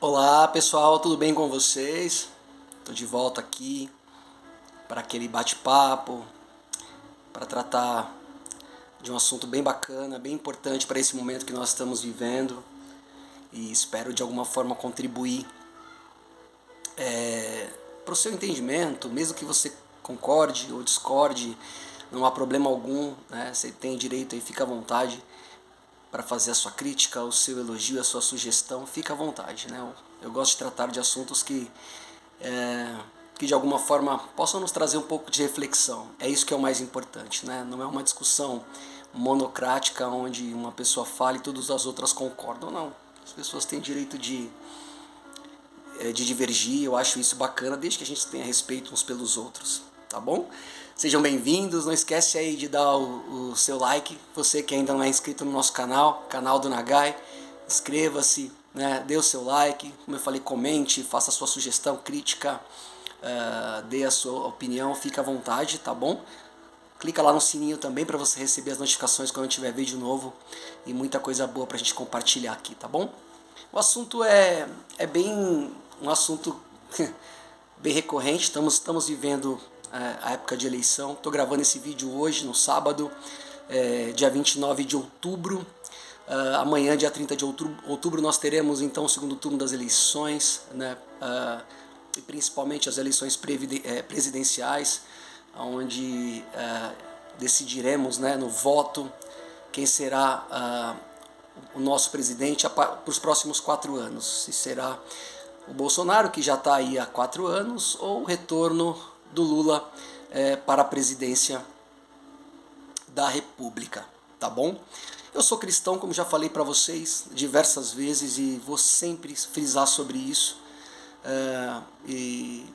Olá pessoal, tudo bem com vocês? Estou de volta aqui para aquele bate-papo, para tratar de um assunto bem bacana, bem importante para esse momento que nós estamos vivendo e espero de alguma forma contribuir para o seu entendimento, mesmo que você concorde ou discorde, não há problema algum, né? Você tem direito aí, fica à vontade para fazer a sua crítica, o seu elogio, a sua sugestão, fica à vontade, né? Eu gosto de tratar de assuntos que de alguma forma possam nos trazer um pouco de reflexão. É isso que é o mais importante, né? Não é uma discussão monocrática onde uma pessoa fala e todas as outras concordam, não. As pessoas têm direito de divergir, eu acho isso bacana, desde que a gente tenha respeito uns pelos outros, tá bom? Sejam bem-vindos, não esquece aí de dar o seu like, você que ainda não é inscrito no nosso canal do Nagai, inscreva-se, né? Dê o seu like, como eu falei, comente, faça a sua sugestão, crítica, dê a sua opinião, fique à vontade, tá bom? Clica lá no sininho também para você receber as notificações quando tiver vídeo novo e muita coisa boa para a gente compartilhar aqui, tá bom? O assunto é bem um assunto bem recorrente, estamos vivendo a época de eleição. Estou gravando esse vídeo hoje, no sábado, dia 29 de outubro. Amanhã, dia 30 de outubro, nós teremos então o segundo turno das eleições, né? E principalmente as eleições presidenciais, onde decidiremos, né, no voto quem será o nosso presidente para os próximos 4 anos. Se será o Bolsonaro, que já está aí há 4 anos, ou o retorno do Lula para a presidência da República, tá bom? Eu sou cristão, como já falei para vocês diversas vezes e vou sempre frisar sobre isso. E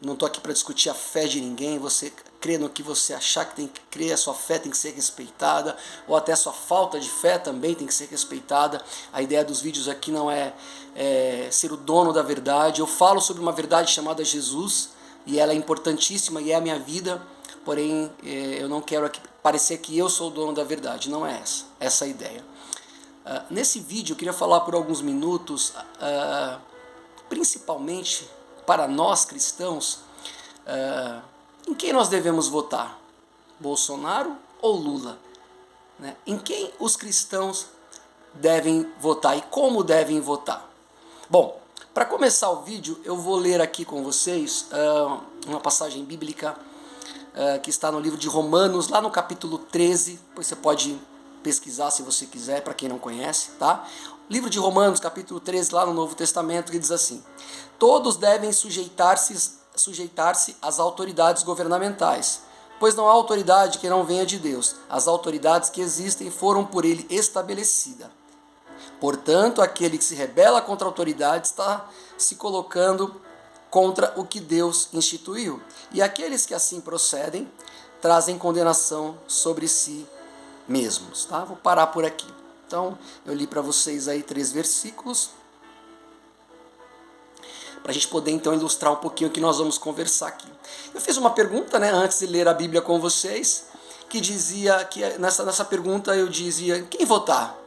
não estou aqui para discutir a fé de ninguém. Você crê no que você achar que tem que crer, a sua fé tem que ser respeitada, ou até a sua falta de fé também tem que ser respeitada. A ideia dos vídeos aqui não é ser o dono da verdade. Eu falo sobre uma verdade chamada Jesus, e ela é importantíssima e é a minha vida, porém eu não quero aqui parecer que eu sou o dono da verdade, não é essa a ideia. Nesse vídeo eu queria falar por alguns minutos, principalmente para nós cristãos, em quem nós devemos votar? Bolsonaro ou Lula? Né? Em quem os cristãos devem votar e como devem votar? Bom, para começar o vídeo, eu vou ler aqui com vocês uma passagem bíblica que está no livro de Romanos, lá no capítulo 13, depois você pode pesquisar se você quiser, para quem não conhece, tá? Livro de Romanos, capítulo 13, lá no Novo Testamento, que diz assim: todos devem sujeitar-se às autoridades governamentais, pois não há autoridade que não venha de Deus. As autoridades que existem foram por ele estabelecidas. Portanto, aquele que se rebela contra a autoridade está se colocando contra o que Deus instituiu. E aqueles que assim procedem trazem condenação sobre si mesmos. Tá? Vou parar por aqui. Então, eu li para vocês aí 3 versículos, para a gente poder então ilustrar um pouquinho o que nós vamos conversar aqui. Eu fiz uma pergunta, né, antes de ler a Bíblia com vocês, que dizia, que nessa pergunta eu dizia, quem votar?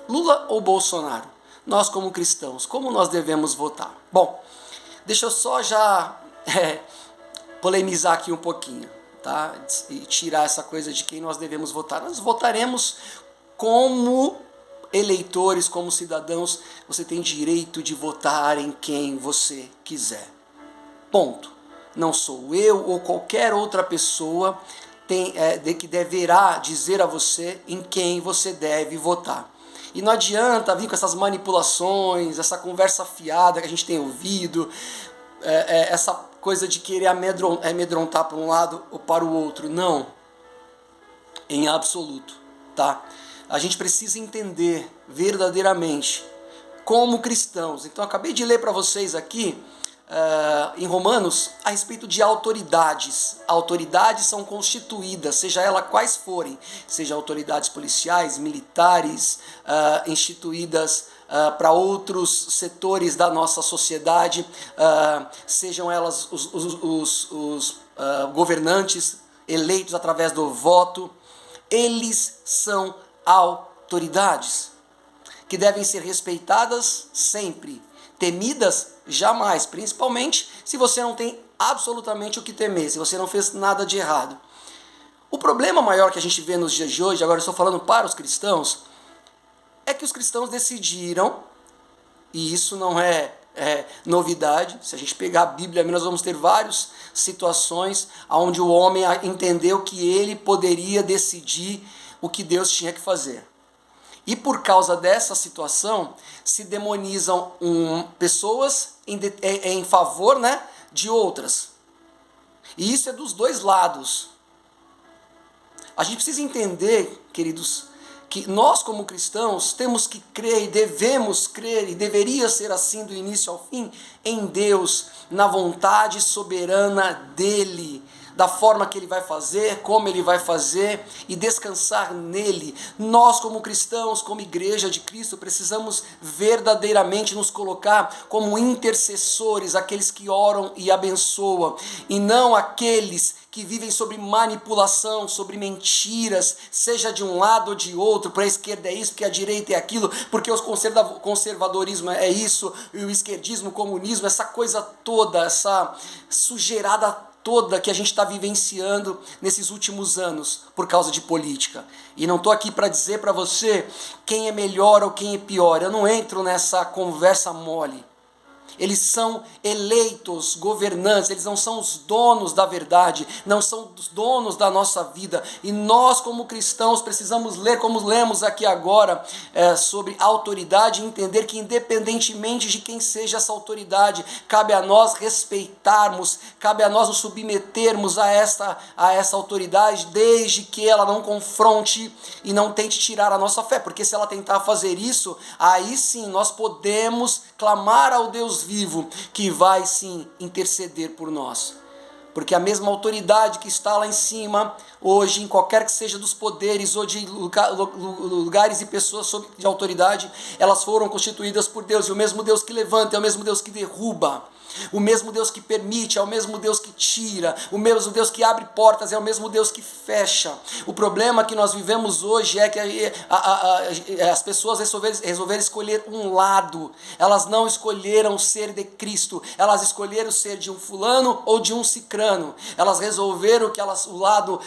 Lula ou Bolsonaro? Nós como cristãos, como nós devemos votar? Bom, deixa eu só já polemizar aqui um pouquinho, tá? E tirar essa coisa de quem nós devemos votar. Nós votaremos como eleitores, como cidadãos. Você tem direito de votar em quem você quiser. Ponto. Não sou eu ou qualquer outra pessoa que deverá dizer a você em quem você deve votar. E não adianta vir com essas manipulações, essa conversa fiada que a gente tem ouvido, essa coisa de querer amedrontar para um lado ou para o outro. Não. Em absoluto. Tá? A gente precisa entender verdadeiramente como cristãos. Então, eu acabei de ler para vocês aqui, em Romanos, a respeito de autoridades. Autoridades são constituídas, seja elas quais forem, seja autoridades policiais, militares, instituídas para outros setores da nossa sociedade, sejam elas os governantes eleitos através do voto. Eles são autoridades que devem ser respeitadas sempre, Temidas? Jamais, principalmente se você não tem absolutamente o que temer, se você não fez nada de errado. O problema maior que a gente vê nos dias de hoje, agora eu estou falando para os cristãos, é que os cristãos decidiram, e isso não é novidade, se a gente pegar a Bíblia, nós vamos ter várias situações onde o homem entendeu que ele poderia decidir o que Deus tinha que fazer. E por causa dessa situação, se demonizam pessoas em favor, né, de outras. E isso é dos dois lados. A gente precisa entender, queridos, que nós como cristãos temos que crer e devemos crer, e deveria ser assim do início ao fim, em Deus, na vontade soberana dEle, da forma que Ele vai fazer, como Ele vai fazer, e descansar nele. Nós como cristãos, como igreja de Cristo, precisamos verdadeiramente nos colocar como intercessores, aqueles que oram e abençoam, e não aqueles que vivem sobre manipulação, sobre mentiras, seja de um lado ou de outro, para a esquerda é isso, porque a direita é aquilo, porque o conservadorismo é isso, e o esquerdismo, o comunismo, essa coisa toda, essa sujeirada toda que a gente está vivenciando nesses últimos anos por causa de política. E não estou aqui para dizer para você quem é melhor ou quem é pior, eu não entro nessa conversa mole. Eles são eleitos governantes, eles não são os donos da verdade, não são os donos da nossa vida. E nós, como cristãos, precisamos ler, como lemos aqui agora, sobre autoridade, e entender que independentemente de quem seja essa autoridade, cabe a nós respeitarmos, cabe a nós nos submetermos a essa autoridade, desde que ela não confronte e não tente tirar a nossa fé. Porque se ela tentar fazer isso, aí sim nós podemos clamar ao Deus vivo, que vai sim interceder por nós. Porque a mesma autoridade que está lá em cima, hoje, em qualquer que seja dos poderes ou de lugares e pessoas de autoridade, elas foram constituídas por Deus. E o mesmo Deus que levanta é o mesmo Deus que derruba. O mesmo Deus que permite é o mesmo Deus que tira. O mesmo Deus que abre portas é o mesmo Deus que fecha. O problema que nós vivemos hoje é que as pessoas resolveram escolher um lado. Elas não escolheram ser de Cristo. Elas escolheram ser de um fulano ou de um cicrano. Elas resolveram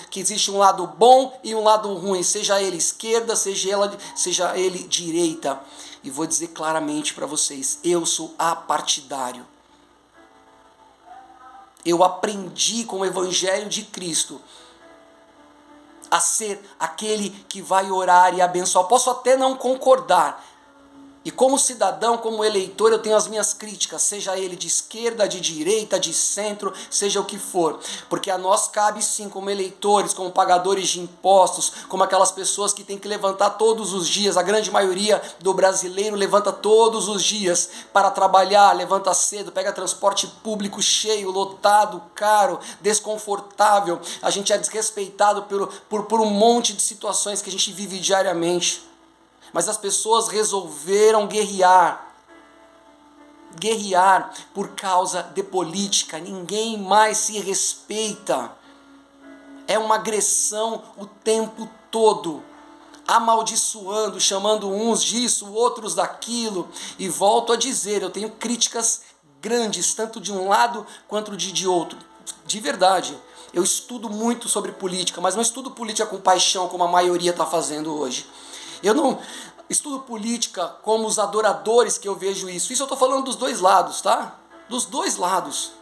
que existe um lado bom e um lado ruim. Seja ele esquerda, seja ele direita. E vou dizer claramente para vocês, eu sou apartidário. Eu aprendi com o Evangelho de Cristo a ser aquele que vai orar e abençoar. Posso até não concordar. E como cidadão, como eleitor, eu tenho as minhas críticas, seja ele de esquerda, de direita, de centro, seja o que for. Porque a nós cabe sim, como eleitores, como pagadores de impostos, como aquelas pessoas que têm que levantar todos os dias. A grande maioria do brasileiro levanta todos os dias para trabalhar, levanta cedo, pega transporte público cheio, lotado, caro, desconfortável. A gente é desrespeitado por um monte de situações que a gente vive diariamente. Mas as pessoas resolveram guerrear por causa de política. Ninguém mais se respeita. É uma agressão o tempo todo, amaldiçoando, chamando uns disso, outros daquilo. E volto a dizer, eu tenho críticas grandes, tanto de um lado quanto de outro. De verdade, eu estudo muito sobre política, mas não estudo política com paixão, como a maioria está fazendo hoje. Eu não estudo política como os adoradores que eu vejo isso. Isso eu estou falando dos dois lados, tá? Dos dois lados.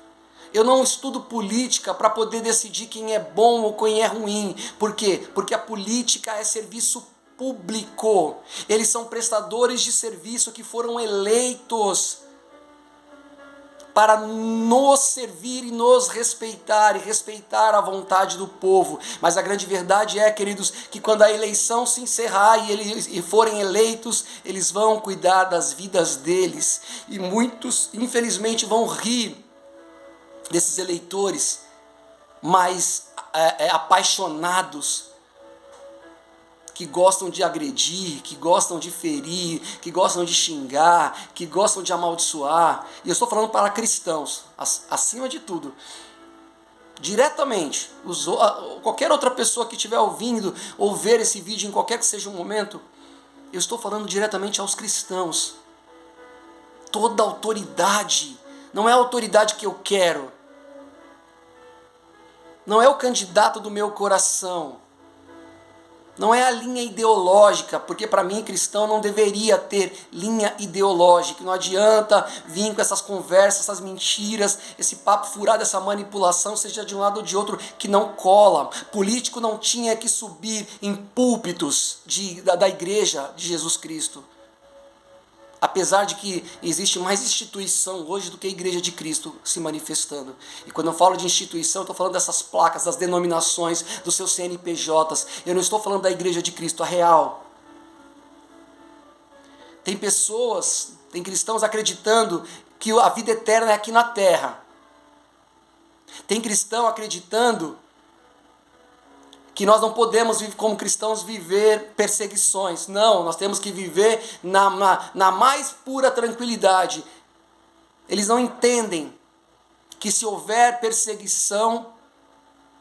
Eu não estudo política para poder decidir quem é bom ou quem é ruim. Por quê? Porque a política é serviço público. Eles são prestadores de serviço que foram eleitos para nos servir e nos respeitar, e respeitar a vontade do povo. Mas a grande verdade é, queridos, que quando a eleição se encerrar e forem eleitos, eles vão cuidar das vidas deles. E muitos, infelizmente, vão rir desses eleitores mais apaixonados, que gostam de agredir, que gostam de ferir, que gostam de xingar, que gostam de amaldiçoar. E eu estou falando para cristãos, acima de tudo. Diretamente, qualquer outra pessoa que estiver ouvindo ou ver esse vídeo em qualquer que seja o momento, eu estou falando diretamente aos cristãos. toda autoridade. Não é a autoridade que eu quero. Não é o candidato do meu coração. Não é a linha ideológica, porque para mim, cristão, não deveria ter linha ideológica. Não adianta vir com essas conversas, essas mentiras, esse papo furado, essa manipulação, seja de um lado ou de outro, que não cola. Político não tinha que subir em púlpitos da igreja de Jesus Cristo. Apesar de que existe mais instituição hoje do que a igreja de Cristo se manifestando. E quando eu falo de instituição, eu estou falando dessas placas, das denominações, dos seus CNPJs. Eu não estou falando da igreja de Cristo, a real. Tem pessoas, tem cristãos acreditando que a vida eterna é aqui na terra. Tem cristão acreditando que nós não podemos, como cristãos, viver perseguições. Não, nós temos que viver na mais pura tranquilidade. Eles não entendem que se houver perseguição,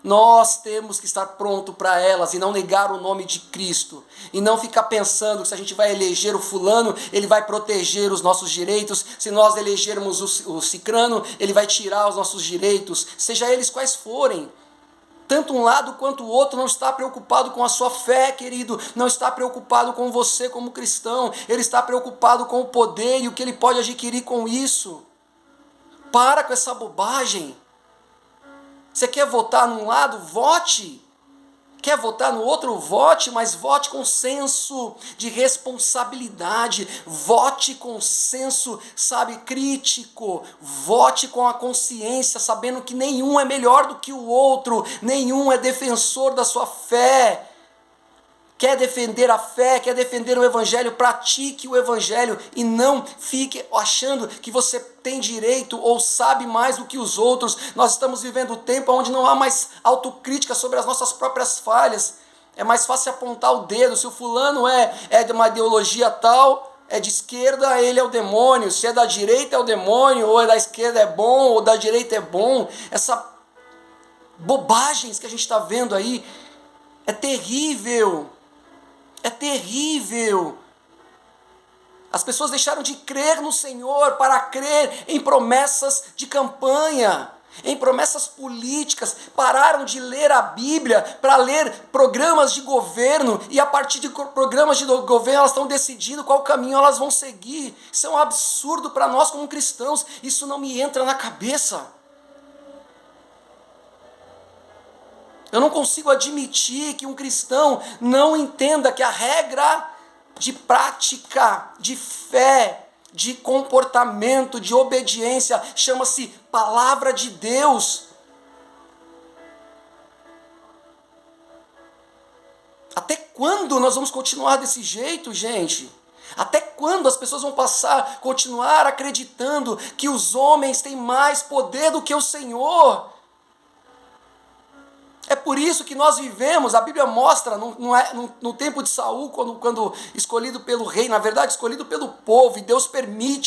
nós temos que estar pronto para elas e não negar o nome de Cristo. E não ficar pensando que se a gente vai eleger o fulano, ele vai proteger os nossos direitos. Se nós elegermos o cicrano, ele vai tirar os nossos direitos, seja eles quais forem. Tanto um lado quanto o outro não está preocupado com a sua fé, querido. Não está preocupado com você como cristão. Ele está preocupado com o poder e o que ele pode adquirir com isso. Para com essa bobagem. Você quer votar num lado? Vote. Quer votar no outro? Vote, mas vote com senso de responsabilidade. Vote com senso, crítico. Vote com a consciência, sabendo que nenhum é melhor do que o outro. Nenhum é defensor da sua fé. Quer defender a fé, quer defender o evangelho, pratique o evangelho e não fique achando que você tem direito ou sabe mais do que os outros. Nós estamos vivendo um tempo onde não há mais autocrítica sobre as nossas próprias falhas. É mais fácil apontar o dedo. Se o fulano é de uma ideologia tal, é de esquerda, ele é o demônio. Se é da direita, é o demônio. Ou é da esquerda, é bom, ou da direita é bom. Essa bobagens que a gente está vendo aí é terrível. É terrível. As pessoas deixaram de crer no Senhor para crer em promessas de campanha, em promessas políticas. Pararam de ler a Bíblia para ler programas de governo, e a partir de programas de governo elas estão decidindo qual caminho elas vão seguir. Isso é um absurdo para nós como cristãos. Isso não me entra na cabeça. Eu não consigo admitir que um cristão não entenda que a regra de prática, de fé, de comportamento, de obediência, chama-se Palavra de Deus. Até quando nós vamos continuar desse jeito, gente? Até quando as pessoas vão continuar acreditando que os homens têm mais poder do que o Senhor? É por isso que nós vivemos, a Bíblia mostra, no tempo de Saul, quando escolhido pelo rei, na verdade escolhido pelo povo, e Deus permite